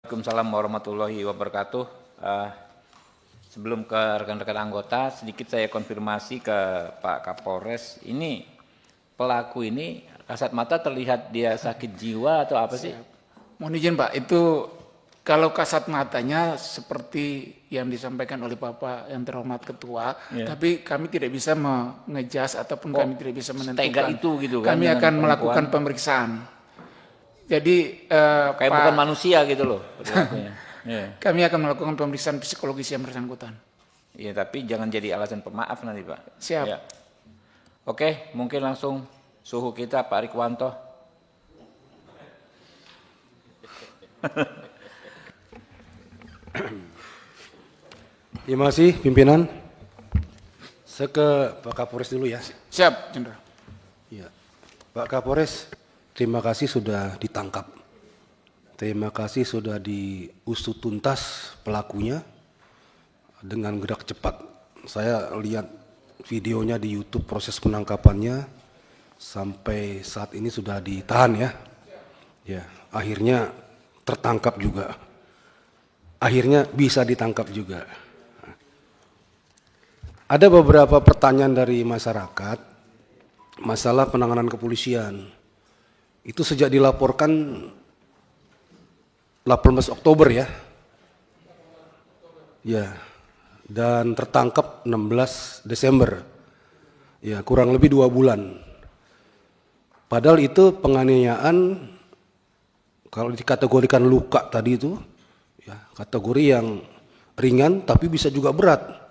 Waalaikumsalam warahmatullahi wabarakatuh. Sebelum ke rekan-rekan anggota, sedikit saya konfirmasi ke Pak Kapolres. Ini pelaku ini kasat mata terlihat dia sakit jiwa atau apa sih? Mohon izin Pak, itu kalau kasat matanya seperti yang disampaikan oleh Bapak yang terhormat Ketua, tapi kami tidak bisa mengejas ataupun kami tidak bisa menentukan. Setega itu gitu kan? Kami dengan akan perempuan? melakukan pemeriksaan. Jadi Kayak Pak, bukan manusia gitu loh perilakunya. Iya. kami akan melakukan pemeriksaan psikologis yang bersangkutan. Iya, tapi jangan jadi alasan pemaaf nanti Pak. Siap. Ya. Oke, mungkin langsung suhu kita Pak Rikwanto. Terima kasih pimpinan. Saya ke Pak Kapolres dulu ya. Siap, Jenderal. Ya. Pak Kapolres, terima kasih sudah ditangkap. Terima kasih sudah diusut tuntas pelakunya dengan gerak cepat. Saya lihat videonya di YouTube proses penangkapannya sampai saat ini sudah ditahan ya. Ya, akhirnya tertangkap juga. Akhirnya bisa ditangkap juga. Ada beberapa pertanyaan dari masyarakat masalah penanganan kepolisian. Itu sejak dilaporkan 18 Oktober ya. Ya. Dan tertangkap 16 Desember. Ya, kurang lebih 2 bulan. Padahal itu penganiayaan kalau dikategorikan luka tadi itu ya, kategori yang ringan tapi bisa juga berat.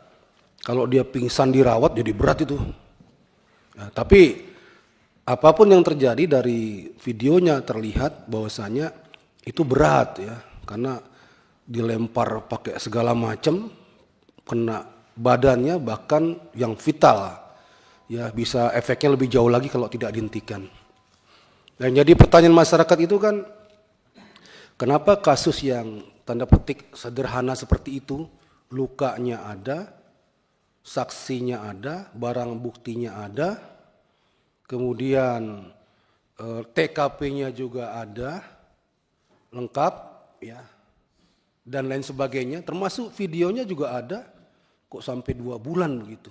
Kalau dia pingsan dirawat jadi berat itu. Ya, tapi apapun yang terjadi dari videonya terlihat bahwasanya itu berat ya, karena dilempar pakai segala macam, kena badannya bahkan yang vital. Ya, bisa efeknya lebih jauh lagi kalau tidak dihentikan. Dan jadi pertanyaan masyarakat itu kan, kenapa kasus yang tanda petik sederhana seperti itu, lukanya ada, saksinya ada, barang buktinya ada, kemudian TKP-nya juga ada, lengkap, ya, dan lain sebagainya, termasuk videonya juga ada, kok sampai 2 bulan begitu.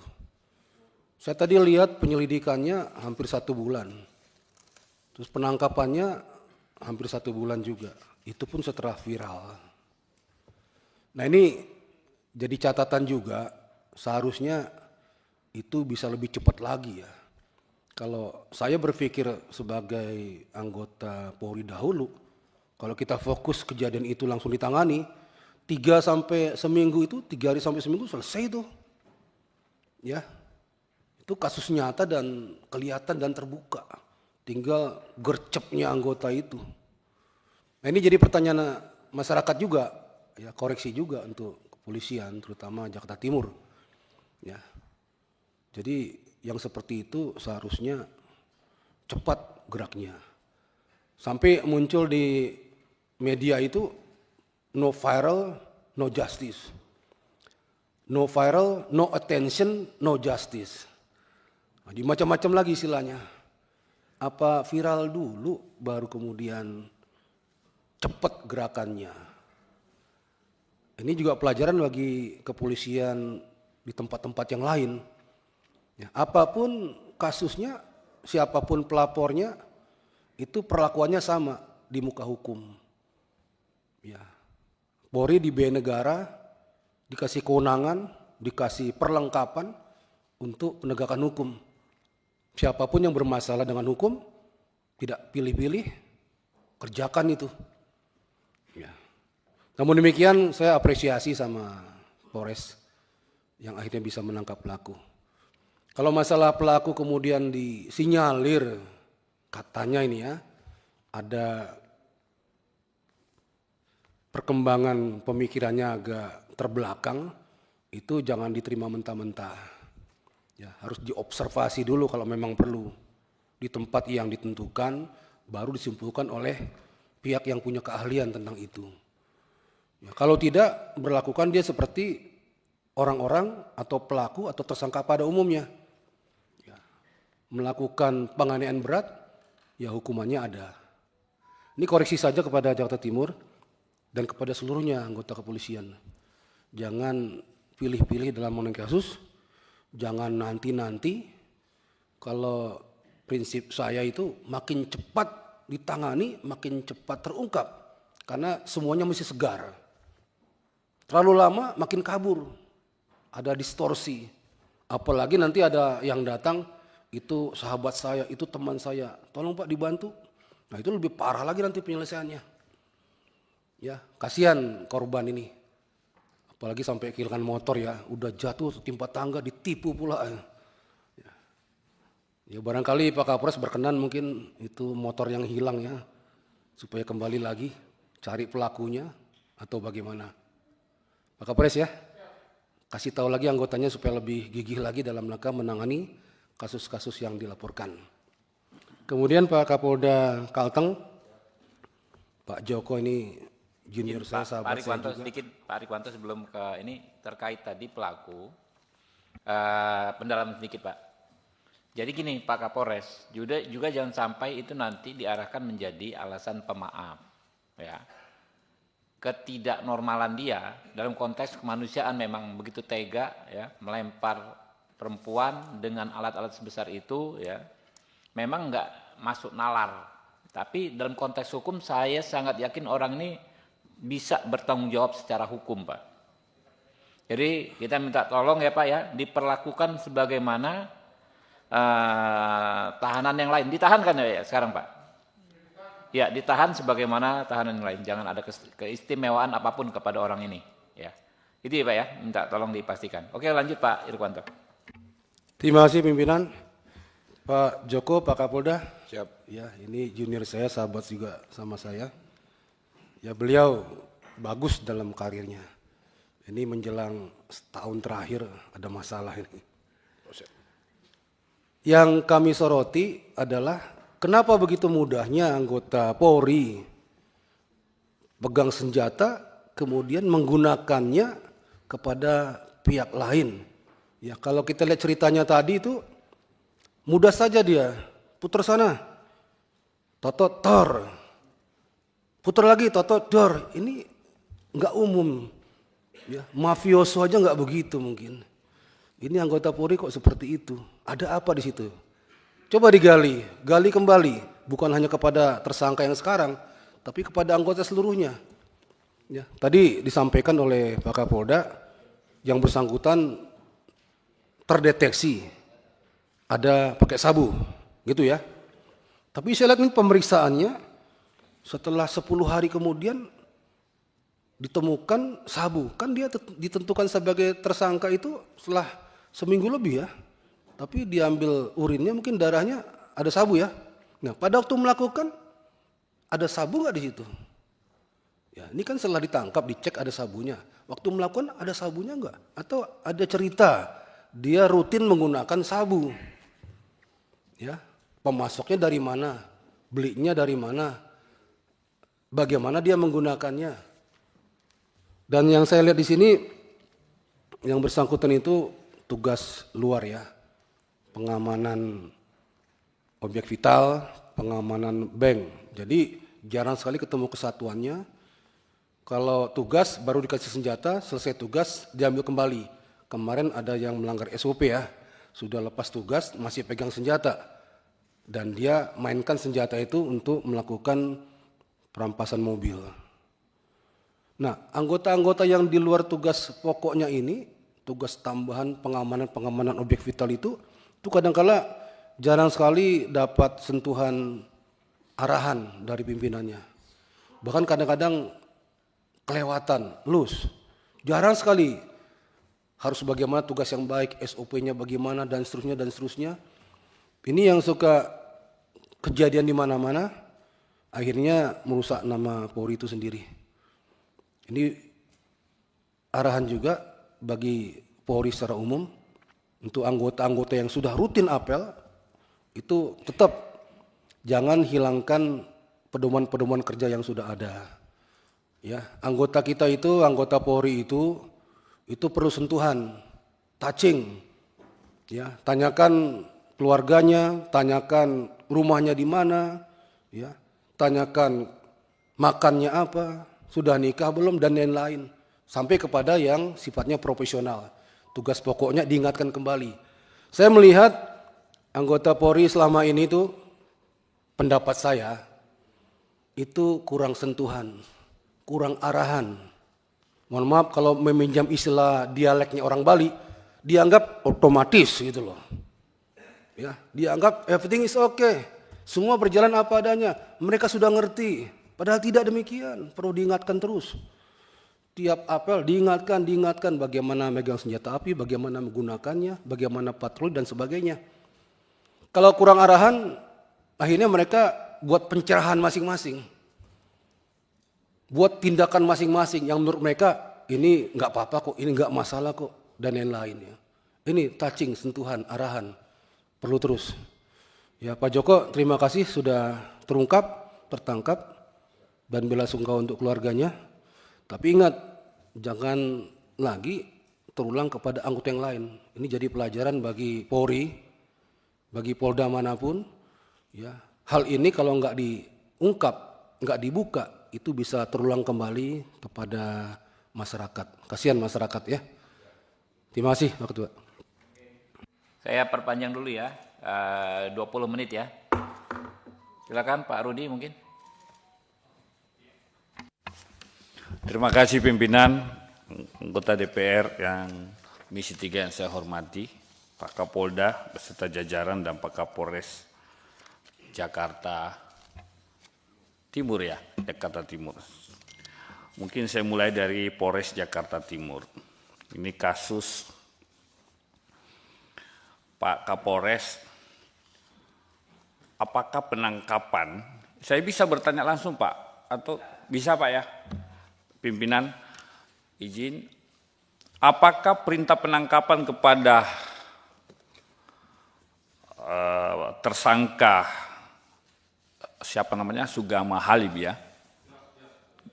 Saya tadi lihat penyelidikannya hampir 1 bulan, terus penangkapannya hampir 1 bulan juga, itu pun setelah viral. Nah ini jadi catatan juga, seharusnya itu bisa lebih cepat lagi ya. Kalau saya berpikir sebagai anggota Polri dahulu, kalau kita fokus kejadian itu langsung ditangani, 3 sampai seminggu itu, 3 hari sampai seminggu selesai itu. Ya, itu kasus nyata dan kelihatan dan terbuka. Tinggal gercepnya anggota itu. Nah ini jadi pertanyaan masyarakat juga, ya koreksi juga untuk kepolisian, terutama Jakarta Timur. Ya, jadi yang seperti itu seharusnya cepat geraknya. Sampai muncul di media itu no viral, no justice. No viral, no attention, no justice. Nah, macam-macam lagi istilahnya. Apa viral dulu baru kemudian cepat gerakannya. Ini juga pelajaran bagi kepolisian di tempat-tempat yang lain. Ya, apapun kasusnya, siapapun pelapornya, itu perlakuannya sama di muka hukum. Ya, Polri diberi negara, dikasih kewenangan, dikasih perlengkapan untuk penegakan hukum. Siapapun yang bermasalah dengan hukum, tidak pilih-pilih, kerjakan itu. Ya. Namun demikian saya apresiasi sama Polres yang akhirnya bisa menangkap pelaku. Kalau masalah pelaku kemudian disinyalir, katanya ini ya, ada perkembangan pemikirannya agak terbelakang, itu jangan diterima mentah-mentah. Ya, harus diobservasi dulu kalau memang perlu. Di tempat yang ditentukan, baru disimpulkan oleh pihak yang punya keahlian tentang itu. Ya, kalau tidak, berlakukan dia seperti orang-orang atau pelaku atau tersangka pada umumnya. Ya, melakukan penganiayaan berat, ya hukumannya ada. Ini koreksi saja kepada Jakarta Timur. dan kepada seluruhnya anggota kepolisian. Jangan pilih-pilih dalam menangani kasus, jangan nanti-nanti. Kalau prinsip saya itu makin cepat ditangani, makin cepat terungkap. Karena semuanya mesti segar. Terlalu lama makin kabur, ada distorsi. Apalagi nanti ada yang datang, itu sahabat saya, itu teman saya, tolong Pak dibantu. Nah itu lebih parah lagi nanti penyelesaiannya. Ya, kasihan korban ini. Apalagi sampai kehilangan motor ya, udah jatuh timpa tangga, ditipu pula. Ya barangkali Pak Kapolres berkenan mungkin itu motor yang hilang ya, supaya kembali lagi cari pelakunya atau bagaimana. Pak Kapolres ya, kasih tahu lagi anggotanya supaya lebih gigih lagi dalam rangka menangani kasus-kasus yang dilaporkan. Kemudian Pak Kapolda Kalteng, Pak Joko ini junior saya, sahabat saya juga. Sedikit Pak Rikwanto sebelum ke ini terkait tadi pelaku, pendalaman sedikit Pak. Jadi gini Pak Kapolres, juga jangan sampai itu nanti diarahkan menjadi alasan pemaaf, ya. Ketidaknormalan dia dalam konteks kemanusiaan memang begitu tega, ya, melempar perempuan dengan alat-alat sebesar itu, ya, memang nggak masuk nalar. Tapi dalam konteks hukum saya sangat yakin orang ini bisa bertanggung jawab secara hukum Pak. Jadi kita minta tolong ya Pak ya, diperlakukan sebagaimana tahanan yang lain. Ditahan kan ya sekarang Pak? Ya, ditahan sebagaimana tahanan yang lain. Jangan ada keistimewaan apapun kepada orang ini. Ya, itu ya Pak ya, minta tolong dipastikan. Oke lanjut Pak Irwanto. Terima kasih pimpinan. Pak Joko, Pak Kapolda. Siap. Ya, ini junior saya, sahabat juga sama saya. Ya beliau bagus dalam karirnya. Ini menjelang setahun terakhir ada masalah ini. Yang kami soroti adalah kenapa begitu mudahnya anggota Polri pegang senjata kemudian menggunakannya kepada pihak lain. Ya kalau kita lihat ceritanya tadi itu mudah saja dia putar sana, totot tor. Putar lagi, totot, dor. Ini nggak umum. Ya, mafioso aja nggak begitu mungkin. Ini anggota Polri kok seperti itu. Ada apa di situ? Coba digali, gali kembali. Bukan hanya kepada tersangka yang sekarang, tapi kepada anggota seluruhnya. Ya, tadi disampaikan oleh Pak Kapolda, yang bersangkutan terdeteksi ada pakai sabu, gitu ya. Tapi saya lihat ini pemeriksaannya. Setelah 10 hari kemudian ditemukan sabu. Kan dia ditentukan sebagai tersangka itu setelah seminggu lebih ya. Tapi diambil urinnya mungkin darahnya ada sabu ya. Nah pada waktu melakukan ada sabu nggak di situ? Ya ini kan setelah ditangkap dicek ada sabunya. Waktu melakukan ada sabunya nggak? Atau ada cerita dia rutin menggunakan sabu? Ya pemasoknya dari mana? Belinya dari mana? Bagaimana dia menggunakannya? Dan yang saya lihat di sini, yang bersangkutan itu tugas luar ya, pengamanan objek vital, pengamanan bank. Jadi jarang sekali ketemu kesatuannya. Kalau tugas baru dikasih senjata, selesai tugas diambil kembali. Kemarin ada yang melanggar SOP ya, sudah lepas tugas masih pegang senjata. Dan dia mainkan senjata itu untuk melakukan perampasan mobil. Nah, anggota-anggota yang di luar tugas pokoknya ini, tugas tambahan pengamanan objek vital itu kadang-kala jarang sekali dapat sentuhan arahan dari pimpinannya. Bahkan kadang-kadang kelewatan, loose. Jarang sekali harus bagaimana tugas yang baik, SOP-nya bagaimana dan seterusnya dan seterusnya. Ini yang suka kejadian di mana-mana. Akhirnya merusak nama Polri itu sendiri. Ini arahan juga bagi Polri secara umum untuk anggota-anggota yang sudah rutin apel itu tetap jangan hilangkan pedoman-pedoman kerja yang sudah ada. Ya, anggota kita itu, anggota Polri itu perlu sentuhan, touching. Ya, tanyakan keluarganya, tanyakan rumahnya di mana, ya. Tanyakan makannya apa, sudah nikah belum, dan lain-lain. Sampai kepada yang sifatnya profesional. Tugas pokoknya diingatkan kembali. Saya melihat anggota Polri selama ini tuh, pendapat saya, itu kurang sentuhan, kurang arahan. Mohon maaf kalau meminjam istilah dialeknya orang Bali, dianggap otomatis gitu loh. Ya, dianggap everything is okay. Semua berjalan apa adanya. Mereka sudah ngerti. Padahal tidak demikian. Perlu diingatkan terus. Tiap apel diingatkan bagaimana megang senjata api, bagaimana menggunakannya, bagaimana patroli dan sebagainya. Kalau kurang arahan, akhirnya mereka buat pencerahan masing-masing. Buat tindakan masing-masing yang menurut mereka ini nggak apa-apa kok, ini nggak masalah kok, dan lain-lainnya. Ini touching, sentuhan, arahan. Perlu terus. Ya Pak Joko, terima kasih sudah terungkap, tertangkap, dan bela sungkawa untuk keluarganya. Tapi ingat, jangan lagi terulang kepada anggota yang lain. Ini jadi pelajaran bagi Polri, bagi Polda manapun. Ya, hal ini kalau nggak diungkap, nggak dibuka, itu bisa terulang kembali kepada masyarakat. Kasihan masyarakat ya. Terima kasih Pak Ketua. Saya perpanjang dulu ya, 20 menit ya. Silakan Pak Rudi mungkin. Terima kasih pimpinan, anggota DPR yang Komisi 3 yang saya hormati, Pak Kapolda beserta jajaran dan Pak Kapolres Jakarta Timur ya, Jakarta Timur. Mungkin saya mulai dari Polres Jakarta Timur. Ini kasus Pak Kapolres, apakah penangkapan, saya bisa bertanya langsung Pak, atau bisa Pak ya? Pimpinan, izin, apakah perintah penangkapan kepada tersangka siapa namanya Sugama Halib ya,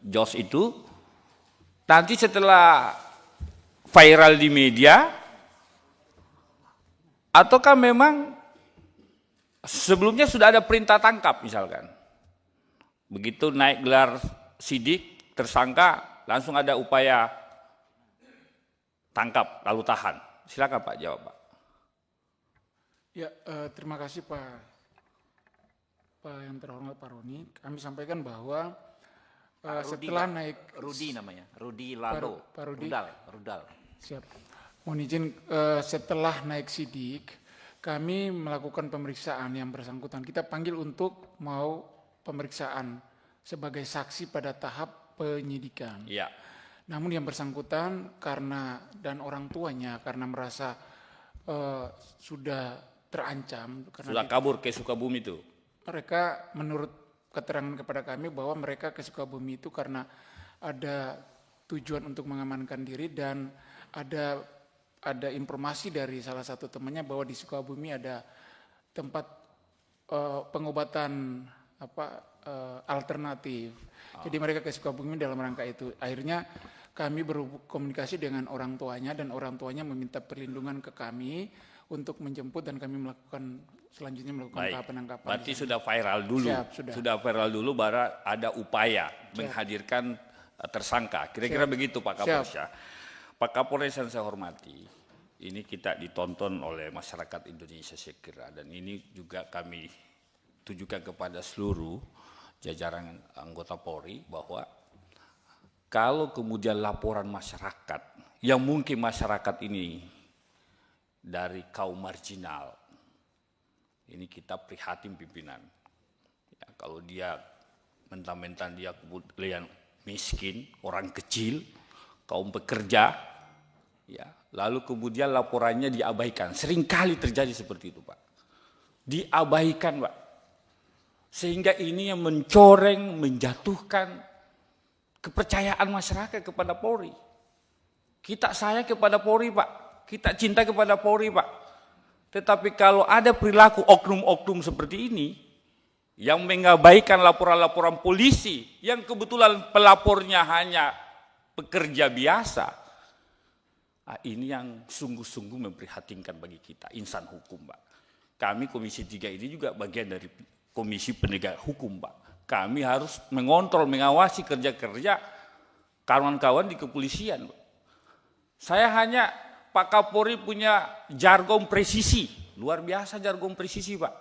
Jos itu nanti setelah viral di media, ataukah memang sebelumnya sudah ada perintah tangkap misalkan, begitu naik gelar sidik tersangka langsung ada upaya tangkap lalu tahan. Silakan Pak jawab Pak. Ya, terima kasih Pak yang terhormat Pak Roni. Kami sampaikan bahwa setelah naik Rudi namanya, Rudi Lado. Pak Rudi. Rudal. Siap. Mohon izin, setelah naik sidik, kami melakukan pemeriksaan yang bersangkutan. Kita panggil untuk mau pemeriksaan sebagai saksi pada tahap penyidikan. Iya. Namun yang bersangkutan karena dan orang tuanya karena merasa sudah terancam karena Sudah kabur ke Sukabumi itu. mereka menurut keterangan kepada kami bahwa mereka ke Sukabumi itu karena ada tujuan untuk mengamankan diri dan ada informasi dari salah satu temannya bahwa di Sukabumi ada tempat pengobatan alternatif. Jadi mereka ke Sukabumi dalam rangka itu. Akhirnya kami berkomunikasi dengan orang tuanya dan orang tuanya meminta perlindungan ke kami untuk menjemput dan kami selanjutnya melakukan tahap penangkapan. Berarti sudah viral dulu. Siap, sudah. Viral dulu baru ada upaya menghadirkan tersangka. Kira-kira begitu Pak Kapolres ya. Pak Kapolres yang saya hormati, ini kita ditonton oleh masyarakat Indonesia saya kira, dan ini juga kami tujukan kepada seluruh jajaran anggota Polri bahwa kalau kemudian laporan masyarakat yang mungkin masyarakat ini dari kaum marginal, ini kita prihatin pimpinan. Ya, kalau dia mentang-mentang dia kemudian miskin, orang kecil, kaum pekerja, ya, lalu kemudian laporannya diabaikan. Seringkali terjadi seperti itu Pak. Diabaikan Pak. Sehingga ini yang mencoreng, menjatuhkan kepercayaan masyarakat kepada Polri. Kita sayang kepada Polri Pak, kita cinta kepada Polri Pak. Tetapi kalau ada perilaku oknum-oknum seperti ini, yang mengabaikan laporan-laporan polisi, yang kebetulan pelapornya hanya pekerja biasa, ini yang sungguh-sungguh memprihatinkan bagi kita, insan hukum Pak. Kami Komisi 3 ini juga bagian dari Komisi Penegak Hukum Pak. Kami harus mengontrol, mengawasi kerja-kerja kawan-kawan di kepolisian. Saya hanya Pak Kapolri punya jargon presisi, luar biasa jargon presisi Pak.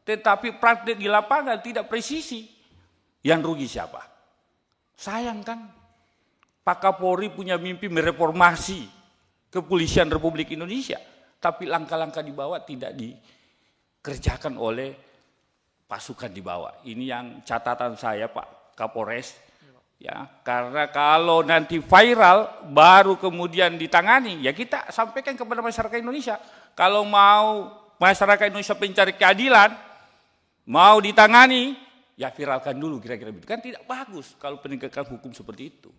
Tetapi praktik di lapangan tidak presisi. Yang rugi siapa? Sayang kan? Pak Kapolri punya mimpi mereformasi kepolisian Republik Indonesia, tapi langkah-langkah di bawah tidak dikerjakan oleh pasukan di bawah. Ini yang catatan saya Pak Kapolres, ya, karena kalau nanti viral baru kemudian ditangani, ya kita sampaikan kepada masyarakat Indonesia. Kalau mau masyarakat Indonesia mencari keadilan, mau ditangani, ya viralkan dulu kira-kira begitu. Kan tidak bagus kalau penegakan hukum seperti itu.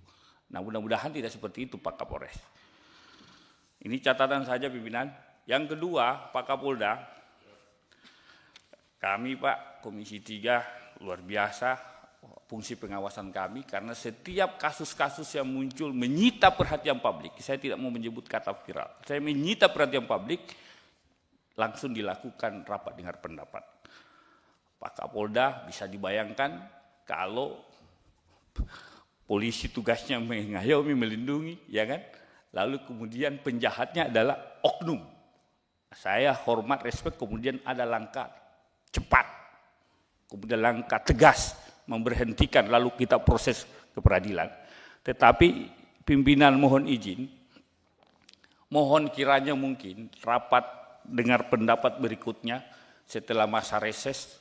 Nah mudah-mudahan tidak seperti itu Pak Kapolres. Ini catatan saja pimpinan. Yang kedua Pak Kapolda, kami Pak Komisi 3 luar biasa fungsi pengawasan kami karena setiap kasus-kasus yang muncul menyita perhatian publik. Saya tidak mau menyebut kata viral. Saya menyita perhatian publik, langsung dilakukan rapat dengar pendapat. Pak Kapolda bisa dibayangkan kalau polisi tugasnya mengayomi, melindungi, ya kan? Lalu kemudian penjahatnya adalah oknum. Saya hormat, respect, kemudian ada langkah cepat, kemudian langkah tegas memberhentikan, lalu kita proses ke peradilan. Tetapi pimpinan mohon izin, mohon kiranya mungkin rapat dengar pendapat berikutnya setelah masa reses,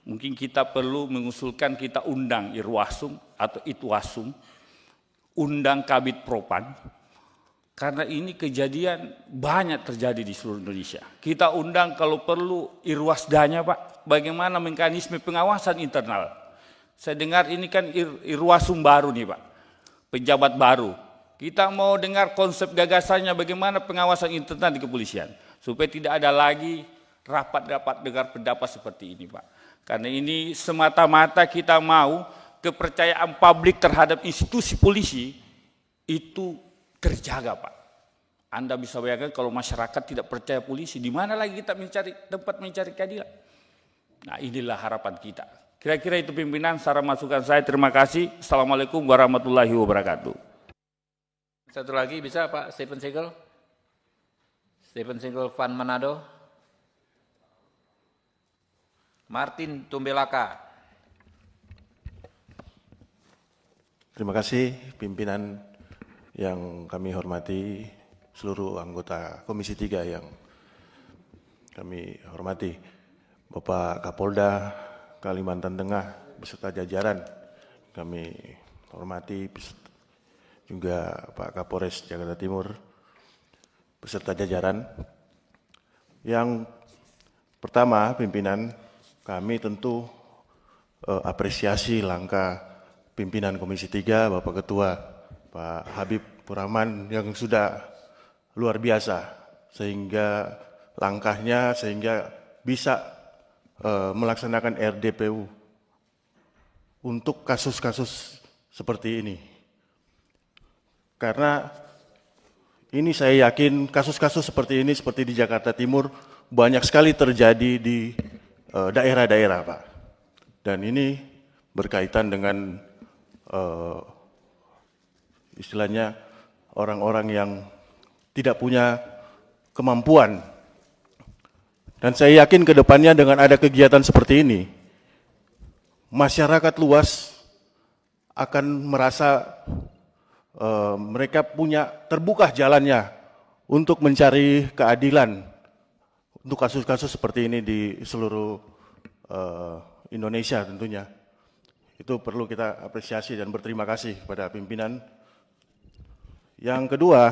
mungkin kita perlu mengusulkan kita undang Irwasum atau Itwasum, undang Kabid Propan, karena ini kejadian banyak terjadi di seluruh Indonesia. Kita undang kalau perlu Irwasdanya Pak, bagaimana mekanisme pengawasan internal. Saya dengar ini kan Irwasum baru nih Pak, pejabat baru. Kita mau dengar konsep gagasannya bagaimana pengawasan internal di kepolisian. Supaya tidak ada lagi rapat-rapat dengar pendapat seperti ini Pak. Karena ini semata-mata kita mau kepercayaan publik terhadap institusi polisi itu terjaga Pak. Anda bisa bayangkan kalau masyarakat tidak percaya polisi, di mana lagi kita mencari tempat mencari keadilan. Nah inilah harapan kita. Kira-kira itu pimpinan, saran masukan saya. Terima kasih. Assalamualaikum warahmatullahi wabarakatuh. Satu lagi bisa Pak Stephen Segel? Stephen Segel Van Manado. Martin Tumbelaka. Terima kasih pimpinan yang kami hormati, seluruh anggota Komisi 3 yang kami hormati, Bapak Kapolda Kalimantan Tengah beserta jajaran kami hormati, juga Pak Kapolres Jakarta Timur beserta jajaran. Yang pertama pimpinan, kami tentu apresiasi langkah pimpinan Komisi 3, Bapak Ketua Pak Habib Purrahman yang sudah luar biasa, sehingga langkahnya sehingga bisa melaksanakan RDPU untuk kasus-kasus seperti ini. Karena ini saya yakin kasus-kasus seperti ini, seperti di Jakarta Timur, banyak sekali terjadi di daerah-daerah Pak. Dan ini berkaitan dengan istilahnya orang-orang yang tidak punya kemampuan. Dan saya yakin ke depannya dengan ada kegiatan seperti ini, masyarakat luas akan merasa mereka punya terbuka jalannya untuk mencari keadilan untuk kasus-kasus seperti ini di seluruh Indonesia tentunya. Itu perlu kita apresiasi dan berterima kasih kepada pimpinan. Yang kedua,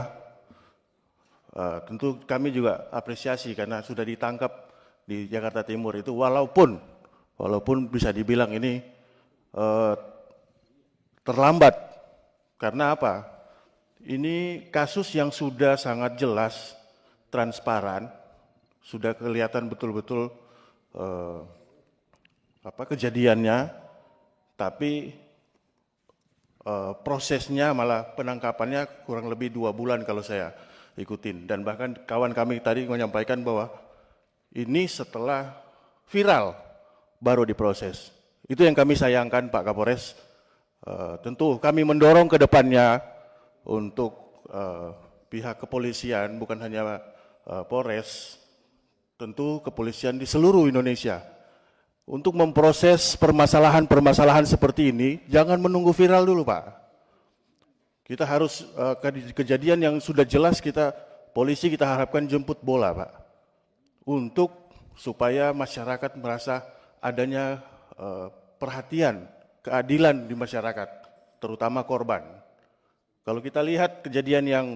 tentu kami juga apresiasi karena sudah ditangkap di Jakarta Timur itu, walaupun bisa dibilang ini terlambat. Karena apa? Ini kasus yang sudah sangat jelas, transparan, sudah kelihatan betul-betul kejadiannya, tapi prosesnya malah penangkapannya kurang lebih 2 bulan kalau saya ikutin. Dan bahkan kawan kami tadi menyampaikan bahwa ini setelah viral baru diproses. Itu yang kami sayangkan Pak Kapolres, tentu kami mendorong ke depannya untuk pihak kepolisian, bukan hanya Polres, tentu kepolisian di seluruh Indonesia, untuk memproses permasalahan-permasalahan seperti ini, jangan menunggu viral dulu, Pak. Kita harus kejadian yang sudah jelas polisi kita harapkan jemput bola, Pak, untuk supaya masyarakat merasa adanya perhatian, keadilan di masyarakat, terutama korban. Kalau kita lihat kejadian yang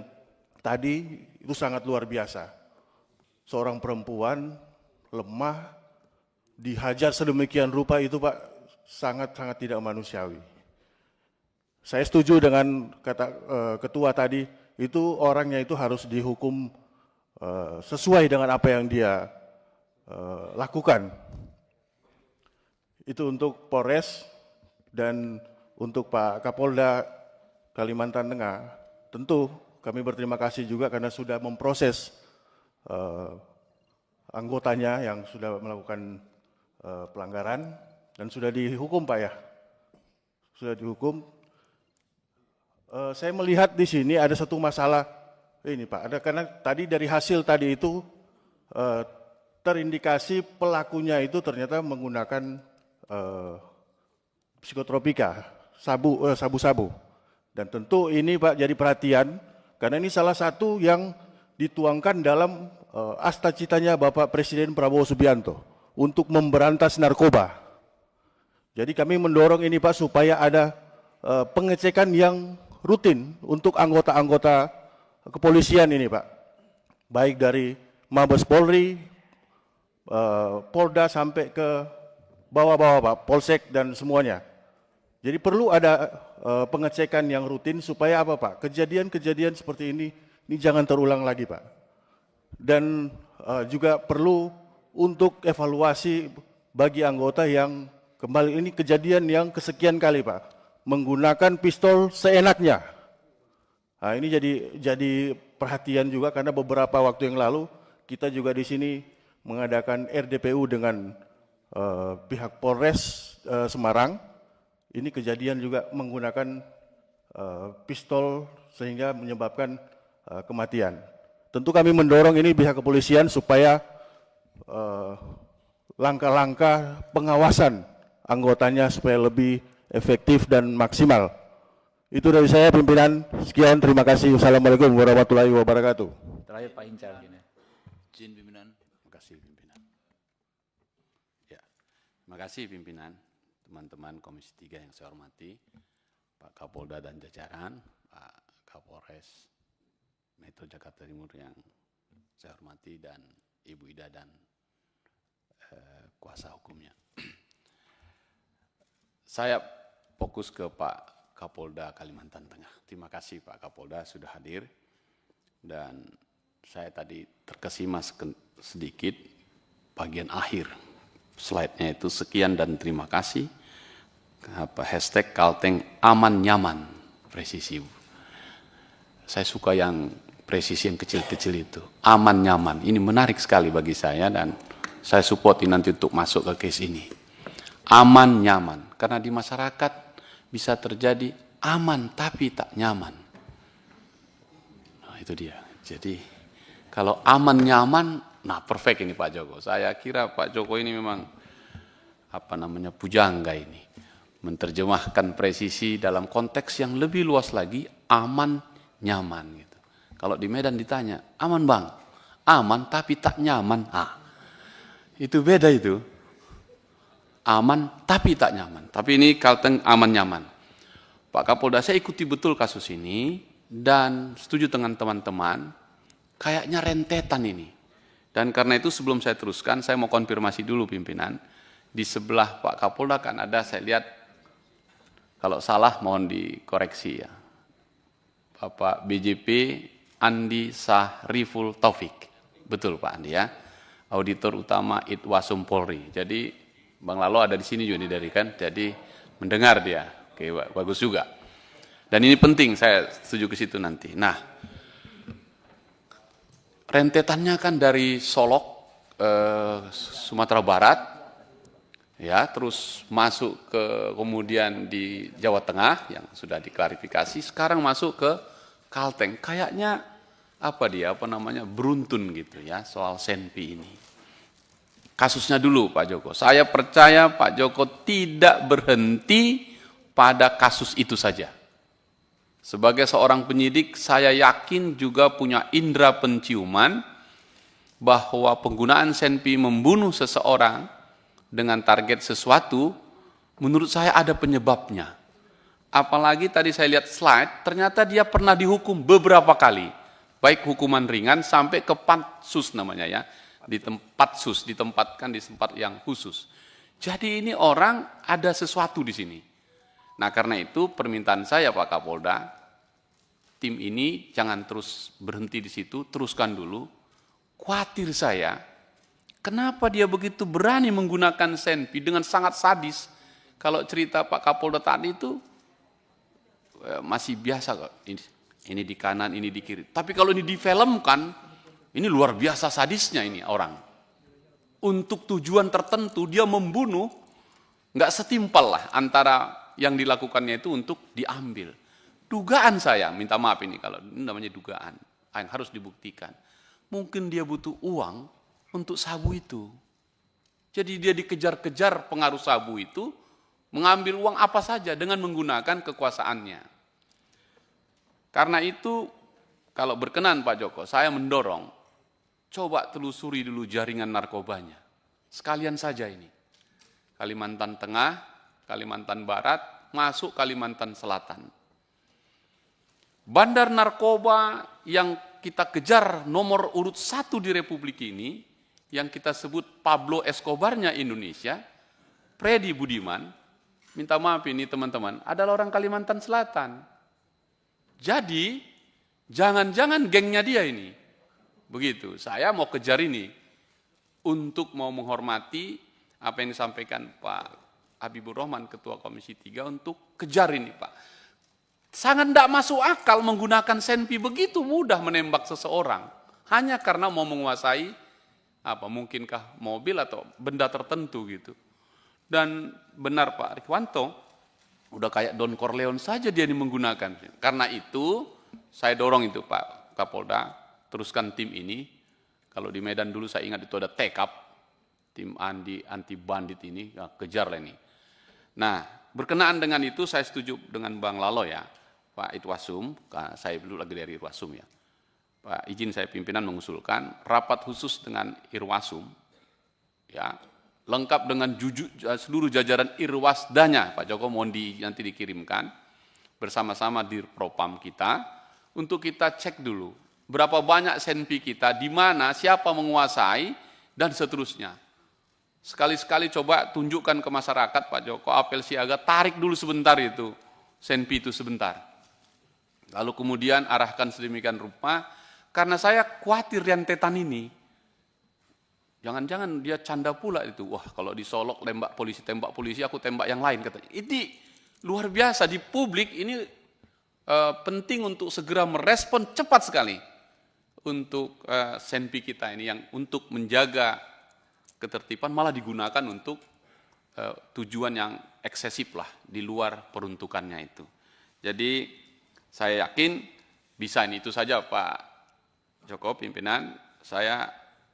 tadi itu sangat luar biasa. Seorang perempuan lemah dihajar sedemikian rupa itu, Pak, sangat-sangat tidak manusiawi. Saya setuju dengan kata ketua tadi, itu orangnya itu harus dihukum sesuai dengan apa yang dia lakukan. Itu untuk Polres dan untuk Pak Kapolda Kalimantan Tengah. Tentu kami berterima kasih juga karena sudah memproses anggotanya yang sudah melakukan pelanggaran dan sudah dihukum, Pak, ya. Sudah dihukum. Saya melihat di sini ada satu masalah ini, Pak. Ada karena tadi dari hasil tadi itu terindikasi pelakunya itu ternyata menggunakan psikotropika, sabu-sabu. Dan tentu ini, Pak, jadi perhatian karena ini salah satu yang dituangkan dalam asta citanya Bapak Presiden Prabowo Subianto untuk memberantas narkoba. Jadi kami mendorong ini, Pak, supaya ada pengecekan yang rutin untuk anggota-anggota kepolisian ini, Pak. Baik dari Mabes Polri, Polda sampai ke bawah-bawah, Pak, Polsek dan semuanya. Jadi perlu ada pengecekan yang rutin supaya apa, Pak? Kejadian-kejadian seperti ini jangan terulang lagi, Pak. Dan juga perlu untuk evaluasi bagi anggota yang kembali ini kejadian yang kesekian kali, Pak, menggunakan pistol seenaknya. Nah, ini jadi perhatian juga karena beberapa waktu yang lalu kita juga di sini mengadakan RDPU dengan pihak Polres Semarang. Ini kejadian juga menggunakan pistol sehingga menyebabkan kematian. Tentu kami mendorong ini pihak kepolisian supaya langkah-langkah pengawasan anggotanya supaya lebih efektif dan maksimal. Itu dari saya, pimpinan. Sekian, terima kasih. Wassalamualaikum warahmatullahi wabarakatuh. Terakhir Pak Hinca. Izin pimpinan. Terima kasih pimpinan. Ya, terima kasih pimpinan, teman-teman Komisi 3 yang saya hormati, Pak Kapolda dan jajaran, Pak Kapolres Metro Jakarta Timur yang saya hormati, dan Ibu Ida dan kuasa hukumnya. Saya fokus ke Pak Kapolda Kalimantan Tengah. Terima kasih Pak Kapolda sudah hadir, dan saya tadi terkesima sedikit bagian akhir slide-nya itu, sekian dan terima kasih. Hashtag Kalteng aman nyaman presisi. Saya suka yang presisi yang kecil-kecil itu, aman nyaman. Ini menarik sekali bagi saya dan saya support nanti untuk masuk ke case ini. Aman nyaman, karena di masyarakat bisa terjadi aman tapi tak nyaman. Nah, itu dia. Jadi kalau aman nyaman, nah perfect ini Pak Joko. Saya kira Pak Joko ini memang pujangga ini, menerjemahkan presisi dalam konteks yang lebih luas lagi, aman nyaman gitu. Kalau di Medan ditanya, aman Bang? Aman tapi tak nyaman. Itu beda itu. Aman tapi tak nyaman. Tapi ini Kalteng aman nyaman. Pak Kapolda, saya ikuti betul kasus ini dan setuju dengan teman-teman, kayaknya rentetan ini. Dan karena itu sebelum saya teruskan, saya mau konfirmasi dulu pimpinan. Di sebelah Pak Kapolda kan ada, saya lihat, kalau salah mohon dikoreksi ya, Bapak BJP Andi Sahriful Taufik. Betul Pak Andi ya. Auditor utama Itwasum Polri. Jadi Bang Lalo ada di sini juga dari kan, jadi mendengar dia. Oke, bagus juga. Dan ini penting, saya setuju ke situ nanti. Nah, rentetannya kan dari Solok, Sumatera Barat, ya, terus masuk ke kemudian di Jawa Tengah yang sudah diklarifikasi, sekarang masuk ke Kalteng. Kayaknya beruntun gitu ya soal Senpi ini. Kasusnya dulu Pak Joko. Saya percaya Pak Joko tidak berhenti pada kasus itu saja. Sebagai seorang penyidik, saya yakin juga punya indera penciuman bahwa penggunaan Senpi membunuh seseorang dengan target sesuatu, menurut saya ada penyebabnya. Apalagi tadi saya lihat slide, ternyata dia pernah dihukum beberapa kali. Baik hukuman ringan sampai ke pansus namanya ya. Ditempatkan di tempat yang khusus. Jadi ini orang ada sesuatu di sini. Nah karena itu permintaan saya Pak Kapolda, tim ini jangan terus berhenti di situ, teruskan dulu. Khawatir saya, kenapa dia begitu berani menggunakan Senpi dengan sangat sadis. Kalau cerita Pak Kapolda tadi itu masih biasa kok. Ini di kanan, ini di kiri. Tapi kalau ini difilmkan, ini luar biasa sadisnya ini orang. Untuk tujuan tertentu dia membunuh, nggak setimpal lah antara yang dilakukannya itu untuk diambil. Dugaan saya, minta maaf ini kalau ini namanya dugaan, yang harus dibuktikan. Mungkin dia butuh uang untuk sabu itu. Jadi dia dikejar-kejar pengaruh sabu itu, mengambil uang apa saja dengan menggunakan kekuasaannya. Karena itu, kalau berkenan Pak Joko, saya mendorong, coba telusuri dulu jaringan narkobanya. Sekalian saja ini. Kalimantan Tengah, Kalimantan Barat, masuk Kalimantan Selatan. Bandar narkoba yang kita kejar nomor urut 1 di Republik ini, yang kita sebut Pablo Escobarnya Indonesia, Freddy Budiman, minta maaf ini teman-teman, adalah orang Kalimantan Selatan. Jadi, jangan-jangan gengnya dia ini. Begitu, saya mau kejar ini untuk mau menghormati apa yang disampaikan Pak Habibur Rahman, Ketua Komisi 3, untuk kejar ini Pak. Sangat tidak masuk akal menggunakan Senpi begitu mudah menembak seseorang. Hanya karena mau menguasai, mungkinkah mobil atau benda tertentu gitu. Dan benar Pak Rikwanto, udah kayak Don Corleone saja dia menggunakan. Karena itu, saya dorong itu Pak Kapolda, teruskan tim ini. Kalau di Medan dulu saya ingat itu ada TKAP, tim anti bandit ini, kejar lah ini. Nah, berkenaan dengan itu saya setuju dengan Bang Lalo ya, Pak Itwasum, saya dulu lagi dari Irwasum ya. Pak izin saya pimpinan mengusulkan rapat khusus dengan Irwasum, ya, lengkap dengan seluruh jajaran Irwasdanya, Pak Joko mohon nanti dikirimkan, bersama-sama di Propam kita, untuk kita cek dulu, berapa banyak Senpi kita, di mana, siapa menguasai, dan seterusnya. Sekali-sekali coba tunjukkan ke masyarakat, Pak Joko, apel siaga, tarik dulu sebentar itu, Senpi itu sebentar. Lalu kemudian arahkan sedemikian rupa, karena saya khawatir rentetan ini, jangan-jangan dia canda pula itu. Wah, kalau disolok tembak polisi, aku tembak yang lain katanya. Ini luar biasa di publik ini penting untuk segera merespon cepat sekali untuk Senpi kita ini yang untuk menjaga ketertiban malah digunakan untuk tujuan yang eksesif lah di luar peruntukannya itu. Jadi saya yakin bisa ini itu saja Pak Joko pimpinan, saya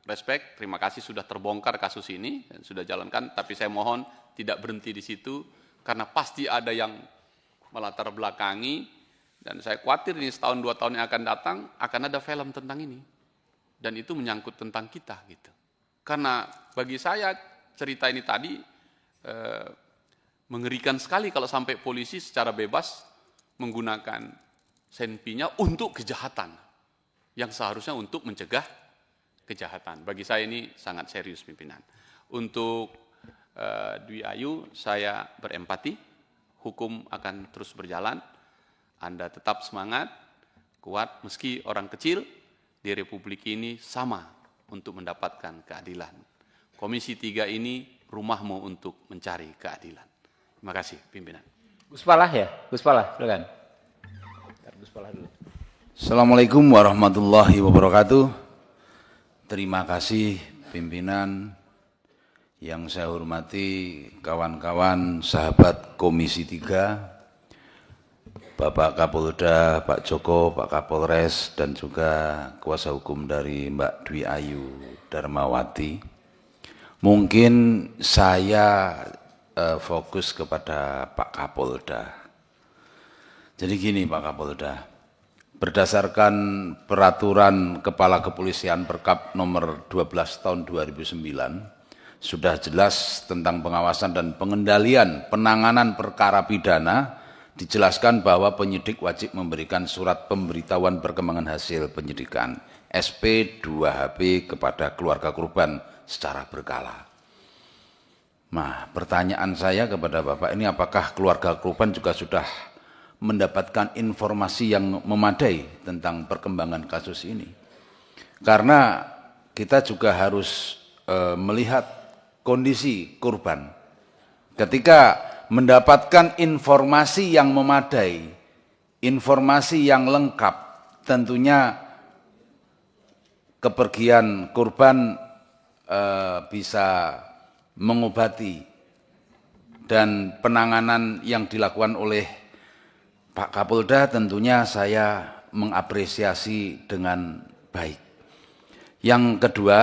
respect, terima kasih sudah terbongkar kasus ini dan sudah jalankan, tapi saya mohon tidak berhenti di situ karena pasti ada yang melatar belakangi dan saya khawatir ini setahun 2 tahun yang akan datang akan ada film tentang ini dan itu menyangkut tentang kita gitu. Karena bagi saya cerita ini tadi mengerikan sekali kalau sampai polisi secara bebas menggunakan Senpinya untuk kejahatan yang seharusnya untuk mencegah kejahatan. Bagi saya ini sangat serius pimpinan. Untuk Dwi Ayu saya berempati, hukum akan terus berjalan, Anda tetap semangat, kuat, meski orang kecil di Republik ini sama untuk mendapatkan keadilan. Komisi 3 ini rumahmu untuk mencari keadilan. Terima kasih pimpinan. Gus Palah ya? Gus Palah, silakan. Gus Palah dulu. Assalamualaikum warahmatullahi wabarakatuh. Terima kasih pimpinan Yang saya hormati kawan-kawan sahabat Komisi 3, Bapak Kapolda, Pak Joko, Pak Kapolres, dan juga kuasa hukum dari Mbak Dwi Ayu Darmawati. Mungkin saya fokus kepada Pak Kapolda. Jadi gini Pak Kapolda, berdasarkan peraturan Kepala Kepolisian Perkap nomor 12 tahun 2009, sudah jelas tentang pengawasan dan pengendalian penanganan perkara pidana, dijelaskan bahwa penyidik wajib memberikan surat pemberitahuan perkembangan hasil penyidikan SP 2HP kepada keluarga korban secara berkala. Nah, pertanyaan saya kepada Bapak ini, apakah keluarga korban juga sudah mendapatkan informasi yang memadai tentang perkembangan kasus ini? Karena kita juga harus melihat kondisi korban. Ketika mendapatkan informasi yang memadai, informasi yang lengkap, tentunya kepergian korban bisa mengobati, dan penanganan yang dilakukan oleh Pak Kapolda tentunya saya mengapresiasi dengan baik. Yang kedua,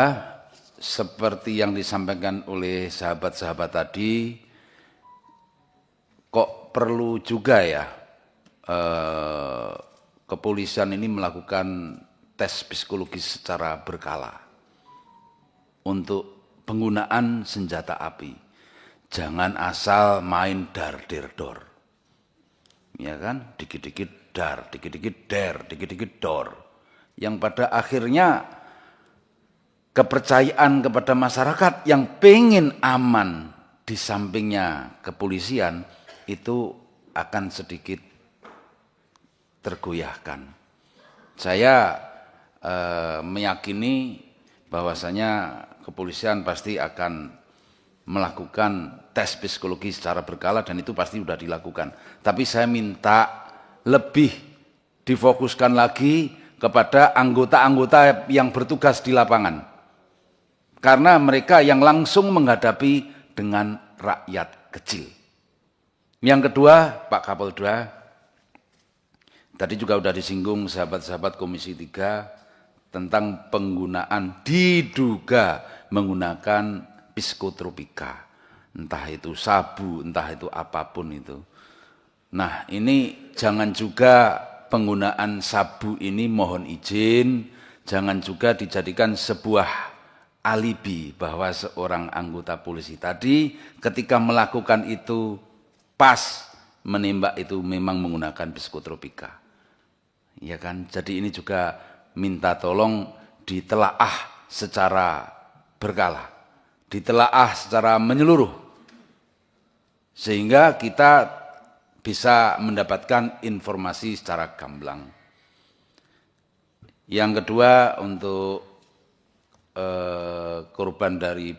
seperti yang disampaikan oleh sahabat-sahabat tadi, kok perlu juga ya kepolisian ini melakukan tes psikologis secara berkala untuk penggunaan senjata api. Jangan asal main dar-der-dor. Ya kan, dikit-dikit dar, dikit-dikit der, dikit-dikit dor. Yang pada akhirnya kepercayaan kepada masyarakat yang pengen aman di sampingnya kepolisian itu akan sedikit tergoyahkan. Saya meyakini bahwasanya kepolisian pasti akan melakukan tes psikologi secara berkala, dan itu pasti sudah dilakukan. Tapi saya minta lebih difokuskan lagi kepada anggota-anggota yang bertugas di lapangan. Karena mereka yang langsung menghadapi dengan rakyat kecil. Yang kedua, Pak Kapolda, tadi juga sudah disinggung sahabat-sahabat Komisi 3 tentang penggunaan, diduga menggunakan psikotropika. Entah itu sabu, entah itu apapun itu. Nah, ini jangan juga penggunaan sabu ini, mohon izin, jangan juga dijadikan sebuah alibi bahwa seorang anggota polisi tadi ketika melakukan itu pas menembak itu memang menggunakan psikotropika. Ya kan? Jadi ini juga minta tolong ditelaah secara berkala, ditelaah secara menyeluruh, sehingga kita bisa mendapatkan informasi secara gamblang. Yang kedua, untuk korban dari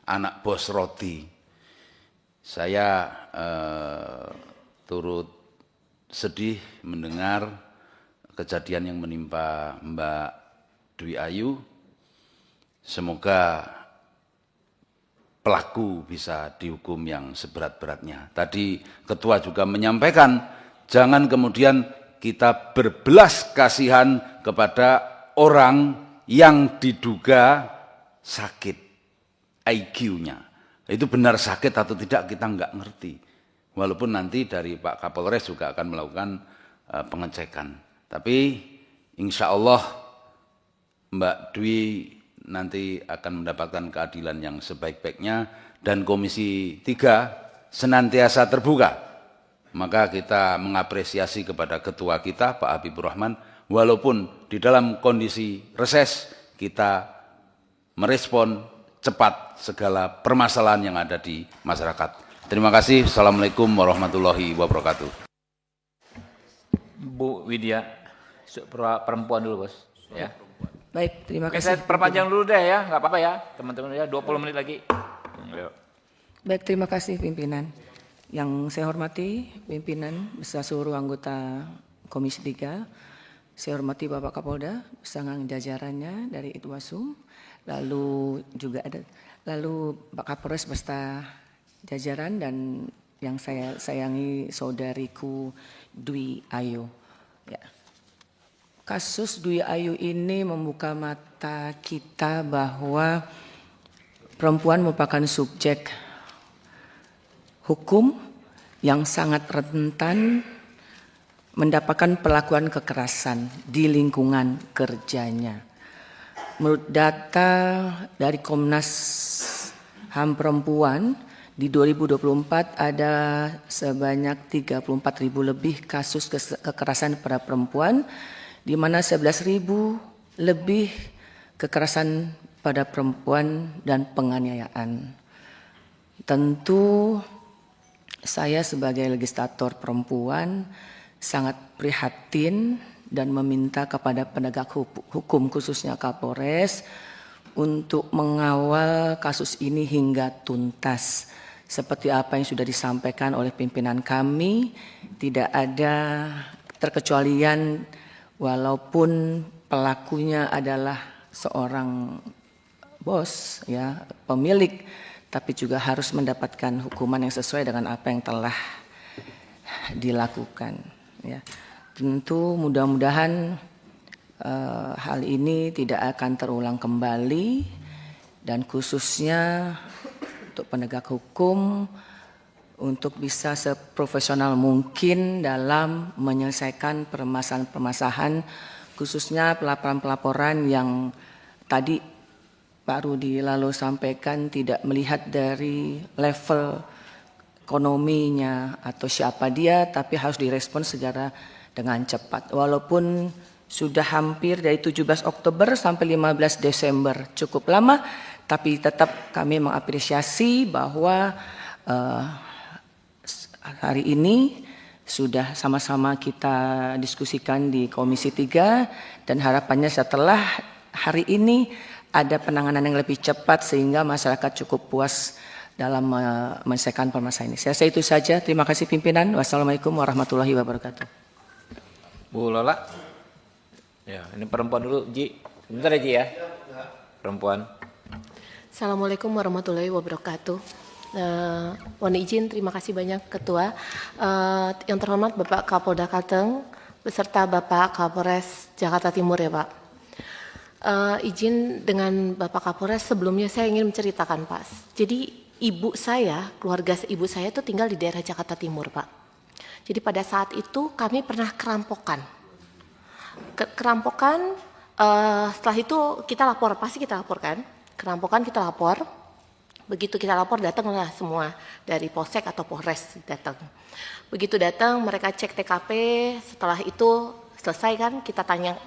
anak bos roti, saya turut sedih mendengar kejadian yang menimpa Mbak Dwi Ayu. Semoga pelaku bisa dihukum yang seberat-beratnya. Tadi Ketua juga menyampaikan, jangan kemudian kita berbelas kasihan kepada orang yang diduga sakit IQ-nya. Itu benar sakit atau tidak kita nggak ngerti. Walaupun nanti dari Pak Kapolres juga akan melakukan pengecekan. Tapi insya Allah Mbak Dwi nanti akan mendapatkan keadilan yang sebaik-baiknya, dan Komisi 3 senantiasa terbuka. Maka kita mengapresiasi kepada Ketua kita Pak Habibur Rahman, walaupun di dalam kondisi reses kita merespon cepat segala permasalahan yang ada di masyarakat. Terima kasih. Assalamualaikum warahmatullahi wabarakatuh. Bu Widya, perempuan dulu bos. Ya. Baik, terima Oke, kasih. saya perpanjang dulu deh ya, nggak apa-apa ya teman-teman ya, 20 menit lagi. Baik, terima kasih pimpinan. Yang saya hormati pimpinan beserta seluruh anggota Komisi 3. Saya hormati Bapak Kapolda bersama jajarannya dari Itwasum, lalu juga ada Pak Kapolres beserta jajaran dan yang saya sayangi saudariku Dwi Ayu. Ya. Kasus Dwi Ayu ini membuka mata kita bahwa perempuan merupakan subjek hukum yang sangat rentan mendapatkan perlakuan kekerasan di lingkungan kerjanya. Menurut data dari Komnas HAM Perempuan, di 2024 ada sebanyak 34.000 lebih kasus kekerasan pada perempuan, di mana 11.000 lebih kekerasan pada perempuan dan penganiayaan. Tentu saya sebagai legislator perempuan sangat prihatin dan meminta kepada penegak hukum khususnya Kapolres untuk mengawal kasus ini hingga tuntas. Seperti apa yang sudah disampaikan oleh pimpinan kami, tidak ada terkecualian walaupun pelakunya adalah seorang bos, ya, pemilik, tapi juga harus mendapatkan hukuman yang sesuai dengan apa yang telah dilakukan. Ya, tentu mudah-mudahan hal ini tidak akan terulang kembali dan khususnya untuk penegak hukum untuk bisa seprofesional mungkin dalam menyelesaikan permasalahan-permasalahan khususnya pelaporan-pelaporan yang tadi Pak Rudi lalu sampaikan tidak melihat dari level ekonominya atau siapa dia, tapi harus direspon secara dengan cepat. Walaupun sudah hampir dari 17 Oktober sampai 15 Desember, cukup lama, tapi tetap kami mengapresiasi bahwa hari ini sudah sama-sama kita diskusikan di Komisi 3 dan harapannya setelah hari ini ada penanganan yang lebih cepat sehingga masyarakat cukup puas dalam menyelesaikan permasalahan ini. Saya rasa itu saja. Terima kasih pimpinan. Wassalamualaikum warahmatullahi wabarakatuh. Bu Lola. Ya, ini perempuan dulu, Ji. Sebentar ya, Ji ya. Perempuan. Assalamualaikum warahmatullahi wabarakatuh. Mohon izin, terima kasih banyak Ketua. Yang terhormat Bapak Kapolda Kalteng beserta Bapak Kapolres Jakarta Timur ya Pak. Izin dengan Bapak Kapolres sebelumnya saya ingin menceritakan Pak. Jadi ibu saya, keluarga ibu saya itu tinggal di daerah Jakarta Timur Pak. Jadi pada saat itu kami pernah kerampokan. Setelah itu kita lapor, pasti kita laporkan. Kerampokan kita lapor. Begitu kita lapor datanglah semua dari Polsek atau Polres datang. Begitu datang mereka cek TKP, setelah itu selesai kan kita tanya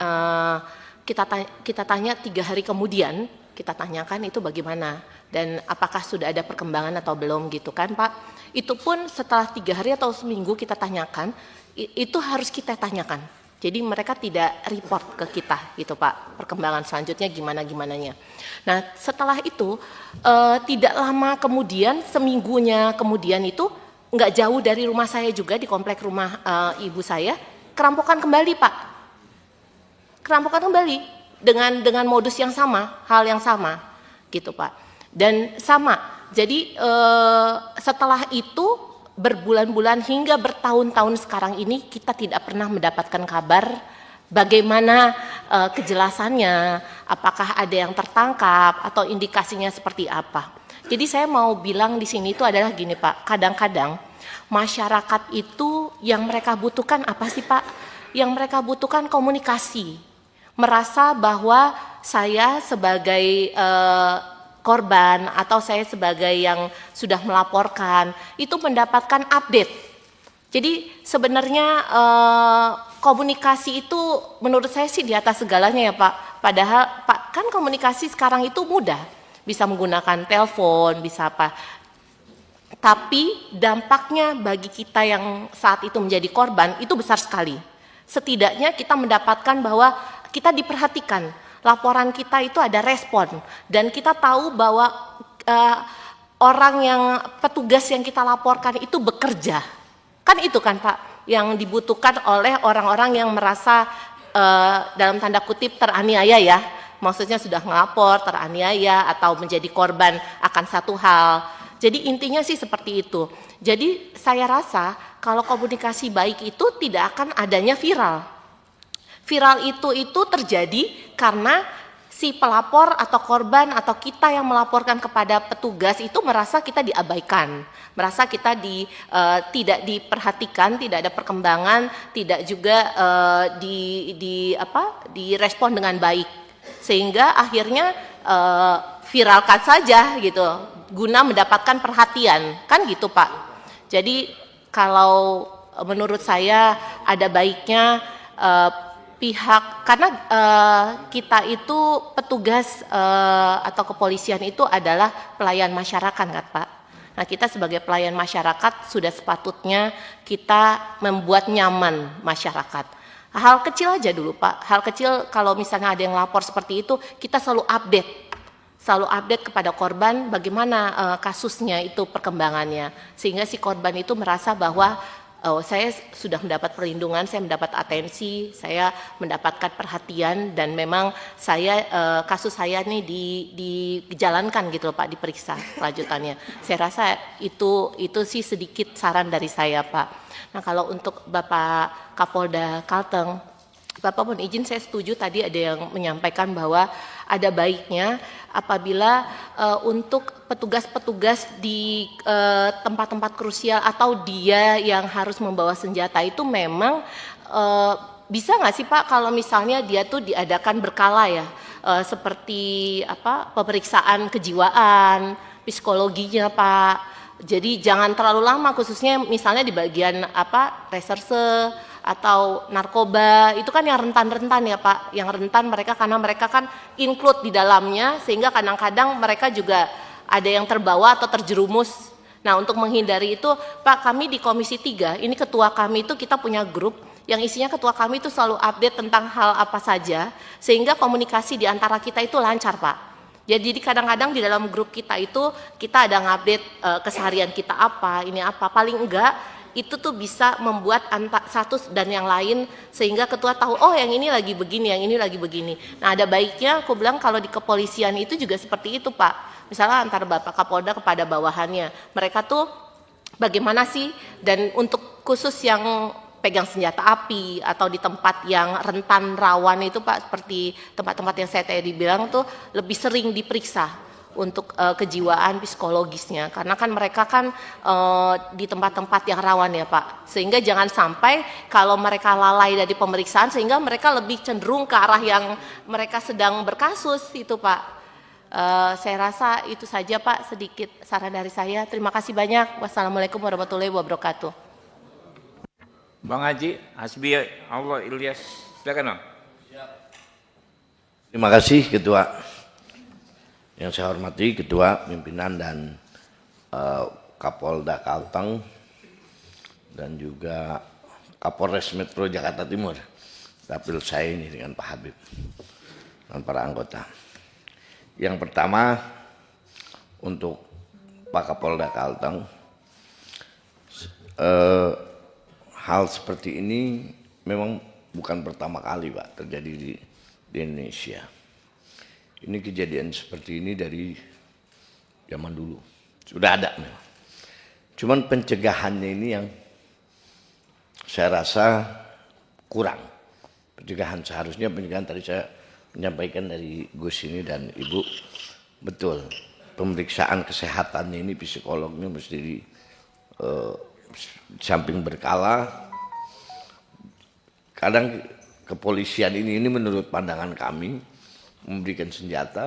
kita tanya 3 hari kemudian, kita tanyakan itu bagaimana dan apakah sudah ada perkembangan atau belum gitu kan Pak. Itu pun setelah 3 hari atau seminggu kita tanyakan, itu harus kita tanyakan. Jadi mereka tidak report ke kita gitu Pak, perkembangan selanjutnya gimana-gimananya. Nah setelah itu tidak lama kemudian, seminggunya kemudian itu nggak jauh dari rumah saya juga di komplek rumah ibu saya, kerampokan kembali Pak. Kerampokan kembali dengan modus yang sama, hal yang sama gitu Pak. Dan sama, jadi setelah itu berbulan-bulan hingga bertahun-tahun sekarang ini kita tidak pernah mendapatkan kabar bagaimana kejelasannya, apakah ada yang tertangkap atau indikasinya seperti apa. Jadi saya mau bilang di sini itu adalah gini Pak, kadang-kadang masyarakat itu yang mereka butuhkan apa sih Pak? Yang mereka butuhkan komunikasi. Merasa bahwa saya sebagai korban atau saya sebagai yang sudah melaporkan itu mendapatkan update. Jadi sebenarnya komunikasi itu menurut saya sih di atas segalanya ya Pak. Padahal Pak kan komunikasi sekarang itu mudah, bisa menggunakan telepon, bisa apa. Tapi dampaknya bagi kita yang saat itu menjadi korban itu besar sekali. Setidaknya kita mendapatkan bahwa kita diperhatikan, laporan kita itu ada respon dan kita tahu bahwa orang yang petugas yang kita laporkan itu bekerja. Kan itu kan Pak yang dibutuhkan oleh orang-orang yang merasa dalam tanda kutip teraniaya ya, maksudnya sudah ngelapor, teraniaya atau menjadi korban akan satu hal. Jadi intinya sih seperti itu. Jadi saya rasa kalau komunikasi baik itu tidak akan adanya viral. Viral itu terjadi karena si pelapor atau korban atau kita yang melaporkan kepada petugas itu merasa kita diabaikan, merasa kita tidak diperhatikan, tidak ada perkembangan, tidak juga direspon dengan baik, sehingga akhirnya viralkan saja gitu, guna mendapatkan perhatian, kan gitu Pak. Jadi kalau menurut saya ada baiknya pihak, karena kita itu petugas atau kepolisian itu adalah pelayan masyarakat kan Pak. Nah kita sebagai pelayan masyarakat sudah sepatutnya kita membuat nyaman masyarakat. Hal kecil aja dulu Pak, hal kecil kalau misalnya ada yang lapor seperti itu, kita selalu update kepada korban bagaimana kasusnya itu perkembangannya, sehingga si korban itu merasa bahwa saya sudah mendapat perlindungan, saya mendapat atensi, saya mendapatkan perhatian, dan memang saya kasus saya nih dijalankan gitu loh Pak, diperiksa kelanjutannya. Saya rasa itu sih sedikit saran dari saya Pak. Nah kalau untuk Bapak Kapolda Kalteng, Bapak mohon izin, saya setuju tadi ada yang menyampaikan bahwa ada baiknya apabila untuk petugas-petugas di tempat-tempat krusial atau dia yang harus membawa senjata itu memang bisa nggak sih Pak kalau misalnya dia tuh diadakan berkala ya, seperti pemeriksaan kejiwaan, psikologinya Pak. Jadi jangan terlalu lama, khususnya misalnya di bagian reserse atau narkoba, itu kan yang rentan-rentan ya Pak, yang rentan mereka karena mereka kan include di dalamnya, sehingga kadang-kadang mereka juga ada yang terbawa atau terjerumus. Nah untuk menghindari itu Pak, kami di Komisi 3, ini ketua kami itu kita punya grup yang isinya ketua kami itu selalu update tentang hal apa saja, sehingga komunikasi di antara kita itu lancar Pak. Jadi kadang-kadang di dalam grup kita itu kita ada ngupdate keseharian kita apa, ini apa, paling enggak itu tuh bisa membuat satu dan yang lain, sehingga ketua tahu oh yang ini lagi begini, yang ini lagi begini. Nah ada baiknya aku bilang kalau di kepolisian itu juga seperti itu Pak, misalnya antara Bapak Kapolda kepada bawahannya, mereka tuh bagaimana sih, dan untuk khusus yang pegang senjata api atau di tempat yang rentan rawan itu Pak, seperti tempat-tempat yang saya tadi bilang tuh lebih sering diperiksa untuk kejiwaan psikologisnya, karena kan mereka kan di tempat-tempat yang rawan ya Pak, sehingga jangan sampai kalau mereka lalai dari pemeriksaan sehingga mereka lebih cenderung ke arah yang mereka sedang berkasus itu Pak. Saya rasa itu saja Pak, sedikit saran dari saya. Terima kasih banyak. Wassalamualaikum warahmatullahi wabarakatuh. Bang Haji Hasbi Allah Ilyas, silakan Bang. Terima kasih Ketua. Yang saya hormati Ketua, pimpinan dan Kapolda Kalteng dan juga Kapolres Metro Jakarta Timur. Dapil saya ini dengan Pak Habib dan para anggota. Yang pertama untuk Pak Kapolda Kalteng, hal seperti ini memang bukan pertama kali Pak terjadi di Indonesia. Ini kejadian seperti ini dari zaman dulu, sudah ada memang. Cuman pencegahannya ini yang saya rasa kurang. Pencegahan seharusnya tadi saya menyampaikan dari Gus ini dan Ibu, betul. Pemeriksaan kesehatannya ini, psikolognya mesti di samping berkala. Kadang kepolisian ini menurut pandangan kami memberikan senjata,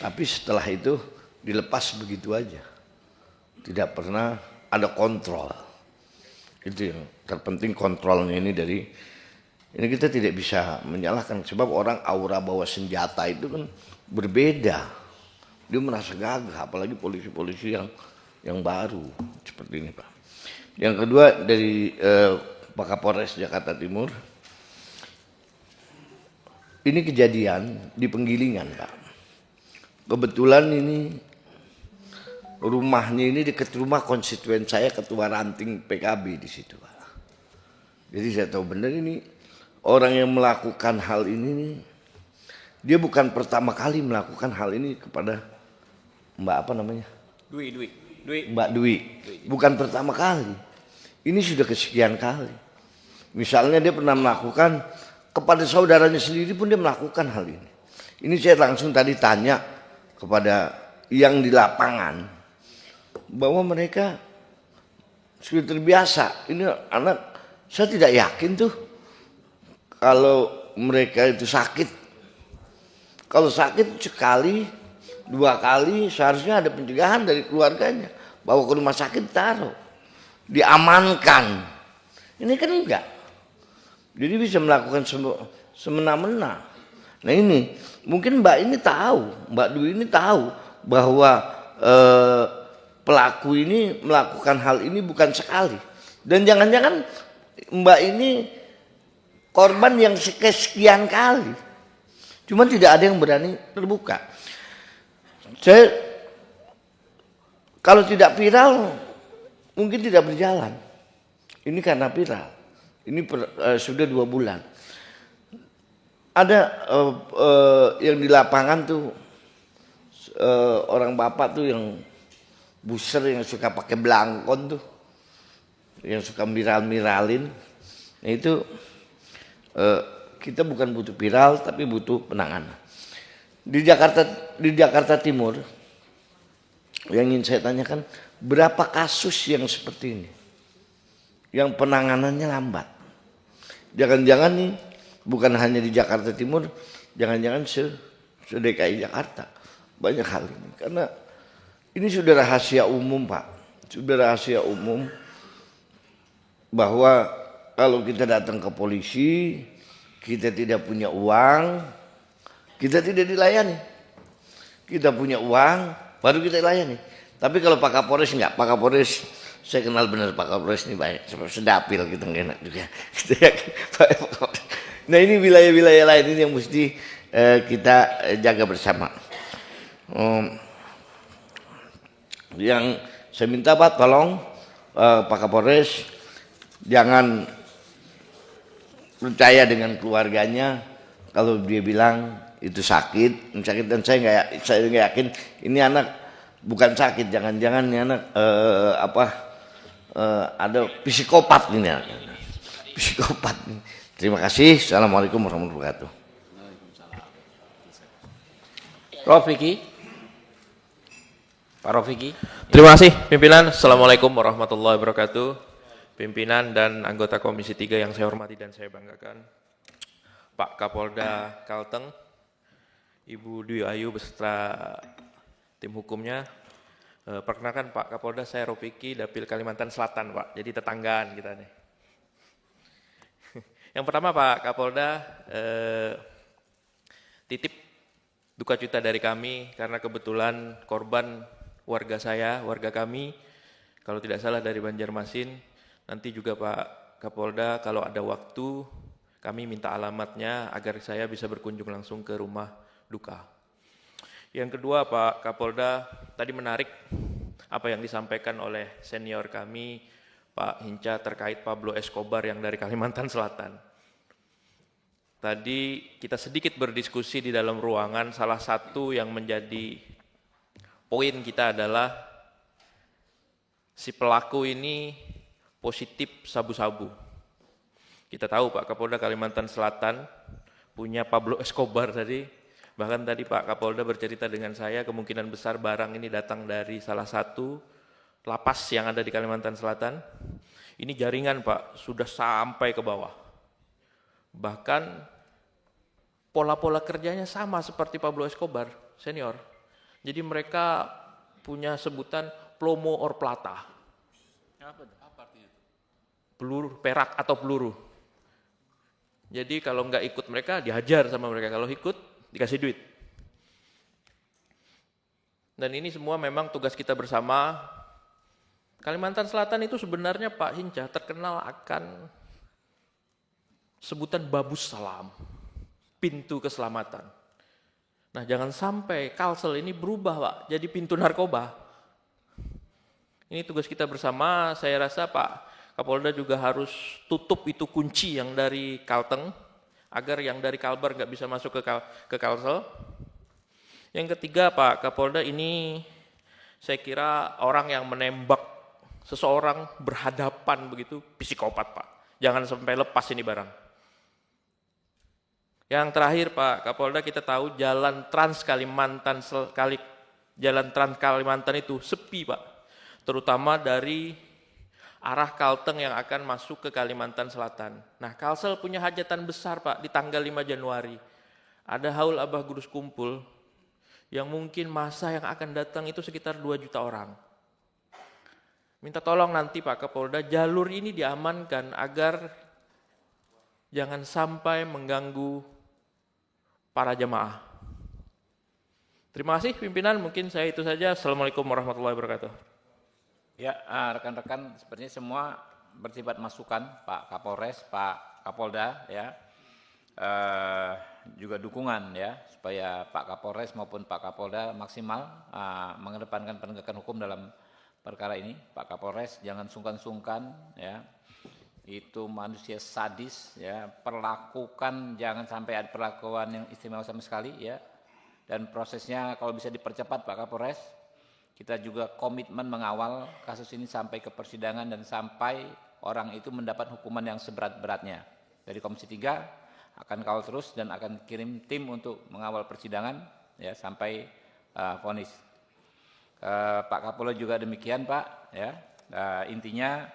tapi setelah itu dilepas begitu aja, tidak pernah ada kontrol. Itu yang terpenting, kontrolnya ini ini kita tidak bisa menyalahkan, sebab orang aura bawa senjata itu kan berbeda, dia merasa gagah, apalagi polisi-polisi yang baru seperti ini Pak. Yang kedua dari Pak Kapolres Jakarta Timur, ini kejadian di Penggilingan Pak. Kebetulan ini rumahnya ini dekat rumah konstituen saya, ketua ranting PKB di situ Pak. Jadi saya tahu benar ini orang yang melakukan hal ini nih, dia bukan pertama kali melakukan hal ini kepada Mbak apa namanya? Mbak Dwi. Bukan pertama kali. Ini sudah kesekian kali. Misalnya dia pernah melakukan kepada saudaranya sendiri pun dia melakukan hal ini. Ini saya langsung tadi tanya kepada yang di lapangan bahwa mereka sudah terbiasa. Ini anak, saya tidak yakin tuh kalau mereka itu sakit. Kalau sakit sekali, 2 kali seharusnya ada pencegahan dari keluarganya. Bawa ke rumah sakit, taruh, diamankan. Ini kan enggak. Jadi bisa melakukan semena-mena. Nah ini mungkin Mbak ini tahu, Mbak Dwi ini tahu bahwa pelaku ini melakukan hal ini bukan sekali. Dan jangan-jangan Mbak ini korban yang sekian kali. Cuman tidak ada yang berani terbuka. Saya kalau tidak viral mungkin tidak berjalan. Ini karena viral. Ini sudah 2 bulan. Ada yang di lapangan tuh orang bapak tuh yang buser yang suka pakai belangkon tuh, yang suka viral-viralin. Nah itu kita bukan butuh viral tapi butuh penanganan. Di Jakarta Timur yang ingin saya tanyakan, berapa kasus yang seperti ini yang penanganannya lambat? Jangan-jangan nih bukan hanya di Jakarta Timur, jangan-jangan se-DKI Jakarta banyak hal ini. Karena ini sudah rahasia umum Pak, sudah rahasia umum bahwa kalau kita datang ke polisi, kita tidak punya uang, kita tidak dilayani. Kita punya uang, baru kita layani. Tapi kalau Pak Kapolres enggak, Pak Kapolres saya kenal benar Pak Kapolres ini baik, sedapil gitu, enak juga. Nah ini wilayah-wilayah lain ini yang mesti kita jaga bersama. Yang saya minta Pak, tolong Pak Kapolres jangan percaya dengan keluarganya kalau dia bilang itu sakit dan saya nggak yakin ini anak bukan sakit, jangan-jangan ini anak ada psikopat ini, psikopat. Terima kasih. Assalamualaikum warahmatullahi wabarakatuh. Pak Rofiki. Terima kasih pimpinan. Assalamualaikum warahmatullahi wabarakatuh. Pimpinan dan anggota Komisi 3 yang saya hormati dan saya banggakan, Pak Kapolda Kalteng, Ibu Dwi Ayu beserta tim hukumnya. Perkenalkan Pak Kapolda, saya Rofiki, Dapil Kalimantan Selatan Pak, jadi tetanggaan kita nih. Yang pertama Pak Kapolda, titip duka cita dari kami karena kebetulan korban warga saya, warga kami, kalau tidak salah dari Banjarmasin. Nanti juga Pak Kapolda kalau ada waktu kami minta alamatnya agar saya bisa berkunjung langsung ke rumah duka. Yang kedua Pak Kapolda, tadi menarik apa yang disampaikan oleh senior kami Pak Hinca terkait Pablo Escobar yang dari Kalimantan Selatan. Tadi kita sedikit berdiskusi di dalam ruangan, salah satu yang menjadi poin kita adalah si pelaku ini positif sabu-sabu. Kita tahu Pak Kapolda Kalimantan Selatan punya Pablo Escobar tadi. Bahkan tadi Pak Kapolda bercerita dengan saya kemungkinan besar barang ini datang dari salah satu lapas yang ada di Kalimantan Selatan. Ini jaringan Pak, sudah sampai ke bawah. Bahkan pola-pola kerjanya sama seperti Pablo Escobar senior. Jadi mereka punya sebutan plomo or plata. Apa artinya itu? Peluru, perak atau peluru. Jadi kalau nggak ikut mereka dihajar sama mereka, kalau ikut dikasih duit. Dan ini semua memang tugas kita bersama. Kalimantan Selatan itu sebenarnya Pak Hinca terkenal akan sebutan Babus Salam, pintu keselamatan. Nah jangan sampai Kalsel ini berubah Pak, jadi pintu narkoba. Ini tugas kita bersama, saya rasa Pak Kapolda juga harus tutup itu kunci yang dari Kalteng, agar yang dari Kalbar nggak bisa masuk ke Kalsel. Yang ketiga, Pak Kapolda, ini saya kira orang yang menembak seseorang berhadapan begitu psikopat, Pak. Jangan sampai lepas ini barang. Yang terakhir, Pak Kapolda, kita tahu jalan Trans Kalimantan itu sepi, Pak. Terutama dari arah Kalteng yang akan masuk ke Kalimantan Selatan. Nah, Kalsel punya hajatan besar, Pak, di tanggal 5 Januari. Ada haul Abah Gurus Kumpul yang mungkin masa yang akan datang itu sekitar 2 juta orang. Minta tolong nanti Pak Kapolda, jalur ini diamankan agar jangan sampai mengganggu para jamaah. Terima kasih pimpinan, mungkin saya itu saja. Assalamualaikum warahmatullahi wabarakatuh. Ya, rekan-rekan, sepertinya semua bersifat masukan Pak Kapolres, Pak Kapolda, ya, juga dukungan ya supaya Pak Kapolres maupun Pak Kapolda maksimal mengedepankan penegakan hukum dalam perkara ini. Pak Kapolres jangan sungkan-sungkan ya, itu manusia sadis ya, perlakukan jangan sampai ada perlakuan yang istimewa sama sekali ya, dan prosesnya kalau bisa dipercepat Pak Kapolres. Kita juga komitmen mengawal kasus ini sampai ke persidangan dan sampai orang itu mendapat hukuman yang seberat-beratnya. Dari Komisi 3 akan kawal terus dan akan kirim tim untuk mengawal persidangan ya sampai vonis. Pak Kapolda juga demikian Pak ya. Intinya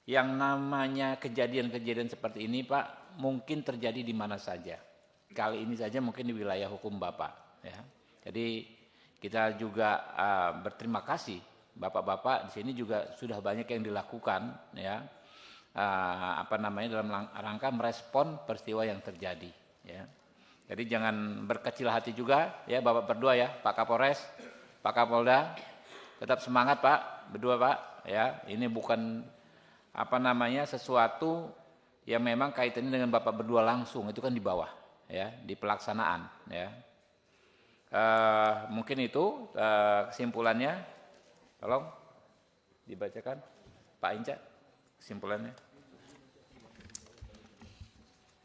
yang namanya kejadian-kejadian seperti ini Pak mungkin terjadi di mana saja. Kali ini saja mungkin di wilayah hukum Bapak ya. Jadi kita juga berterima kasih Bapak-bapak di sini juga sudah banyak yang dilakukan ya. Dalam rangka merespon peristiwa yang terjadi ya. Jadi jangan berkecil hati juga ya Bapak berdua ya, Pak Kapolres, Pak Kapolda, tetap semangat Pak, berdua Pak ya. Ini bukan sesuatu yang memang kaitannya dengan Bapak berdua langsung, itu kan di bawah ya, di pelaksanaan ya. Mungkin itu kesimpulannya, tolong dibacakan Pak Inca kesimpulannya.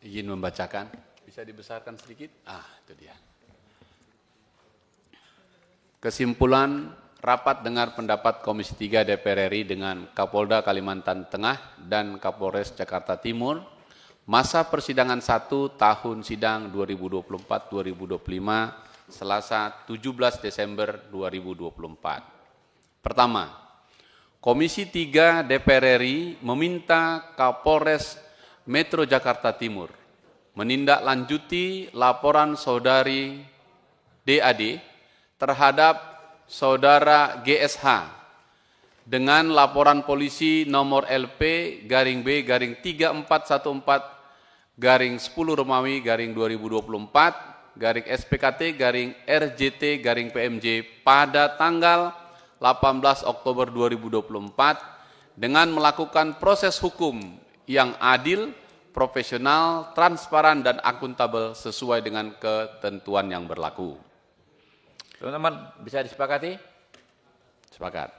Izin membacakan, bisa dibesarkan sedikit? Itu dia. Kesimpulan rapat dengar pendapat Komisi 3 DPR RI dengan Kapolda Kalimantan Tengah dan Kapolres Jakarta Timur, masa persidangan 1 tahun sidang 2024-2025, Selasa 17 Desember 2024. Pertama, Komisi 3 DPR RI meminta Kapolres Metro Jakarta Timur menindaklanjuti laporan saudari DAD terhadap saudara GSH dengan laporan polisi nomor LP-B-341-2024-SPKT-RJT-PMJ pada tanggal 18 Oktober 2024 dengan melakukan proses hukum yang adil, profesional, transparan, dan akuntabel sesuai dengan ketentuan yang berlaku. Teman-teman, bisa disepakati? Sepakat.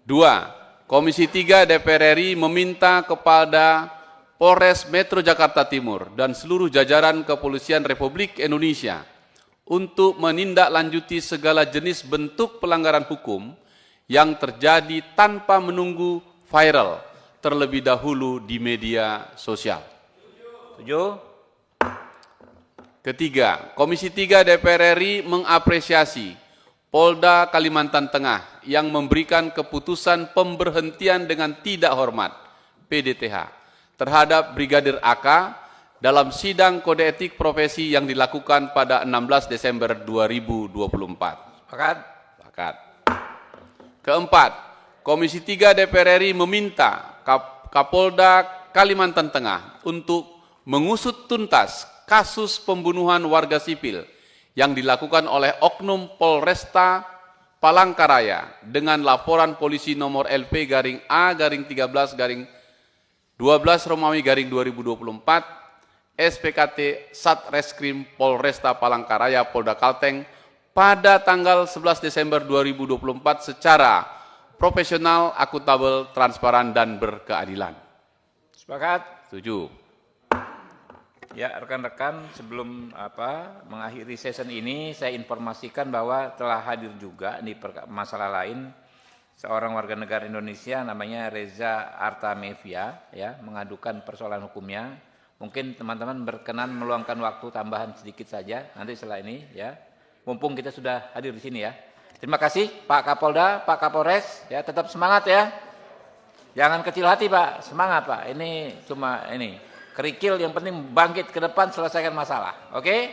2. Komisi 3 DPR RI meminta kepada Polres Metro Jakarta Timur dan seluruh jajaran Kepolisian Republik Indonesia untuk menindaklanjuti segala jenis bentuk pelanggaran hukum yang terjadi tanpa menunggu viral terlebih dahulu di media sosial. 7. Ketiga, Komisi 3 DPR RI mengapresiasi Polda Kalimantan Tengah yang memberikan keputusan pemberhentian dengan tidak hormat (PDTH) terhadap Brigadir AK dalam sidang kode etik profesi yang dilakukan pada 16 Desember 2024. Sepakat. Keempat, Komisi 3 DPR RI meminta Kapolda Kalimantan Tengah untuk mengusut tuntas kasus pembunuhan warga sipil yang dilakukan oleh Oknum Polresta Palangkaraya dengan laporan polisi nomor LP-A-13-12-2024 SPKT Satreskrim Polresta Palangkaraya Polda Kalteng pada tanggal 11 Desember 2024 secara profesional, akuntabel, transparan, dan berkeadilan. Sepakat? 7. ya rekan-rekan, sebelum mengakhiri session ini, saya informasikan bahwa telah hadir juga di masalah lain seorang warga negara Indonesia namanya Reza Artamevia, ya, mengadukan persoalan hukumnya. Mungkin teman-teman berkenan meluangkan waktu tambahan sedikit saja nanti setelah ini, ya. Mumpung kita sudah hadir di sini, ya. Terima kasih Pak Kapolda, Pak Kapolres, ya, tetap semangat ya. Jangan kecil hati Pak, semangat Pak. Ini cuma kerikil, yang penting bangkit ke depan, selesaikan masalah. Oke?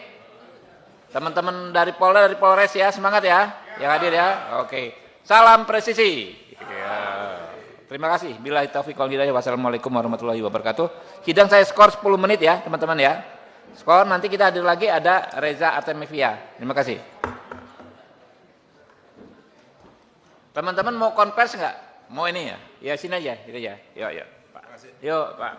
Teman-teman dari Polda, dari Polres ya, semangat ya. Yang hadir ya. Oke. Salam presisi. Ya. Terima kasih. Billahi taufiq wal hidayah. Wassalamualaikum warahmatullahi wabarakatuh. Sidang saya skor 10 menit ya, teman-teman ya. Skor, nanti kita hadir lagi ada Reza Artamevia. Terima kasih. Teman-teman mau konvers nggak? Mau ini ya? Ya sini aja, gitu aja. Yuk, Pak. Yuk, Pak.